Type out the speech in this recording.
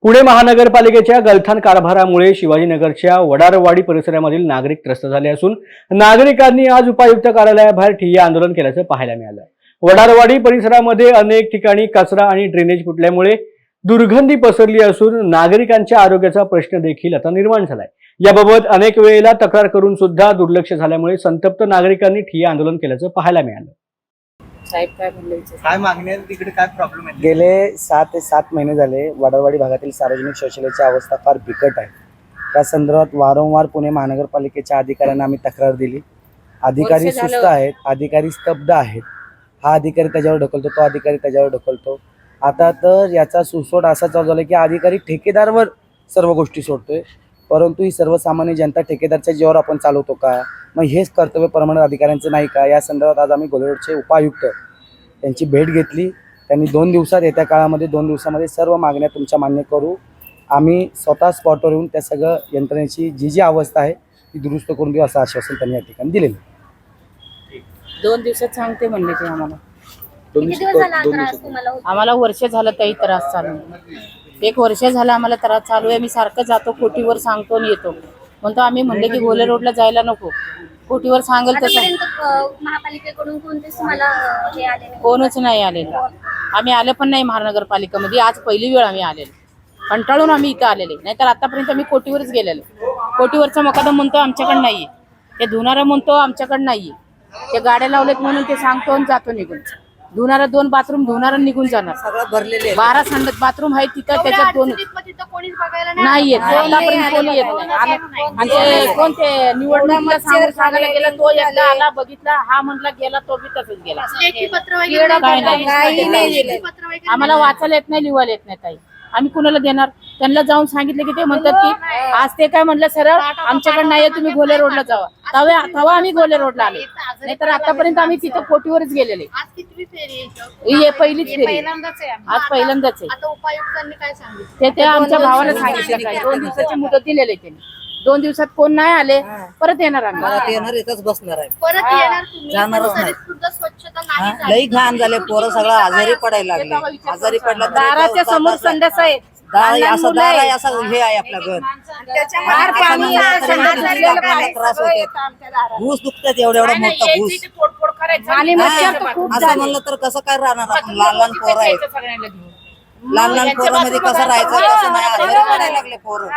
पुणे महानगरपालिकेच्या गलथान कारभारामुळे शिवाजीनगरच्या वडारवाडी परिसरामधील नागरिक त्रस्त झाले असून नागरिकांनी आज उपायुक्त कार्यालयाबाहेर ठिय्या आंदोलन केल्याचं पाहायला मिळालं। वडारवाडी परिसरामध्ये अनेक ठिकाणी कचरा आणि ड्रेनेज फुटल्यामुळे दुर्गंधी पसरली असून नागरिकांच्या आरोग्याचा प्रश्न देखील आता निर्माण झालाय। याबाबत अनेक वेळेला तक्रार करून सुद्धा दुर्लक्ष झाल्यामुळे संतप्त नागरिकांनी ठिय्या आंदोलन केल्याचं पाहायला मिळालं। साहेब काय म्हणले काय मागणी आहे तिकडे काय प्रॉब्लेम आहे? गेले 6 ते 7 महिने झाले वडारवाडी भागातील सार्वजनिक शौचालयाची अवस्था फार बिकट आहे। त्या संदर्भात वारंवार पुणे महानगरपालिकेच्या अधिकाऱ्यांना आम्ही तक्रार दिली। अधिकारी सुस्त आहेत, अधिकारी स्तब्ध आहेत। हा अधिकारी त्याच्यावर ढकलतो, तो अधिकारी त्याच्यावर ढकलतो। आता तर याचा सुसोड असा चालू झाला की अधिकारी ठेकेदारवर सर्व गोष्टी सोडतोय, परंतु ही सर्वसामान्य जनता ठेकेदारच्या जीवावर आपण चालवतो का? मग हेच कर्तव्य प्रमाणित अधिकाऱ्यांचं नाही का? या संदर्भात आज आम्ही गोलेरोडचे उपायुक्त त्यांची भेट घेतली। त्यांनी 2 दिवसात येत्या काळामध्ये 2 दिवसामध्ये सर्व मागण्या तुमच्या मान्य करू। आम्ही स्वतः स्पॉटवर येऊन त्या सगळं यंत्रणेची जी अवस्था आहे ती दुरुस्त करून देऊ असं आश्वासन त्यांनी या ठिकाणी दिलेलं। 2 दिवसात सांगते म्हणले ते आम्हाला। 2 दिवस आम्हाला वर्ष झालं ताई त्रास चालू। 1 वर्ष झालं आम्हाला त्रास चालू आहे। मी सारखं जातो कोटीवर सांगतो आणि येतो म्हणतो आम्ही म्हणले की गोले रोडला जायला नको, कोटीवर सांगेल तसं महापालिकेकडून कोणतेच मला हे आले नाही, कोणच नाही आलेलं। आम्ही आले पण नाही महानगरपालिकेमध्ये, आज पहिली वेळ आम्ही आलेलो। कंटाळून आम्ही इथं आलेले, नाहीतर आतापर्यंत आम्ही कोटीवरच गेलेलो। कोटीवरचा मुकादम म्हणतो आमच्याकडे नाहीये, ते धुणारा म्हणतो आमच्याकडे नाहीये, ते गाड्या लावलेत म्हणून ते सांगतो आणि जातो निघून। धुणारा 2 बाथरूम धुणारा निघून जाणार, सगळं भरलेले 12 संडास बाथरूम आहे तिथं, त्याच्यात 2 नाही येत आतापर्यंत कोणी येत नाही। आणि कोणते निवडणुकीला सांगायला गेला तो एकदा आला बघितला, हा म्हटला गेला, तो बी तसंच गेला। आम्हाला वाचायला येत नाही, लिहायला येत नाही ताई, आम्ही कुणाला देणार? त्यांना जाऊन सांगितलं की ते म्हणतात की आज ते काय म्हणलं सरळ आमच्याकडे नाहीये, तुम्ही गोले रोडला जावा। तेव्हा आम्ही गोले रोडला आले, नाहीतर आतापर्यंत आम्ही तिथं कोटीवरच गेलेले। ही पहिलीच फेरी, आज पहिल्यांदाच आहे। ते आमच्या भावाला सांगितलं काय 2 दिवसाची मुदत दिलेली त्यांनी। 2 दिवसात कोण नाही आले परत येणार आम्ही, परत येणार, इथंच बसणार आहे, परत येणार तुम्ही, जाणारच नाही। स्वच्छता नाही लई घाण झाले, पोरं सगळं आजारी पडायला लागले। आजारी पडला दाराच्या समोर संडास आहे, असं दार आहे, असं हे आहे आपलं घर, त्रास होते, घूस दुखतात एवढं मोठं घूस। असं म्हणलं तर कसं काय राहणार आपण? लहान पोरं आहेत, लहान पोरांमध्ये कसं राहायचं, कसं नाही, आजारी पडायला लागले पोरं।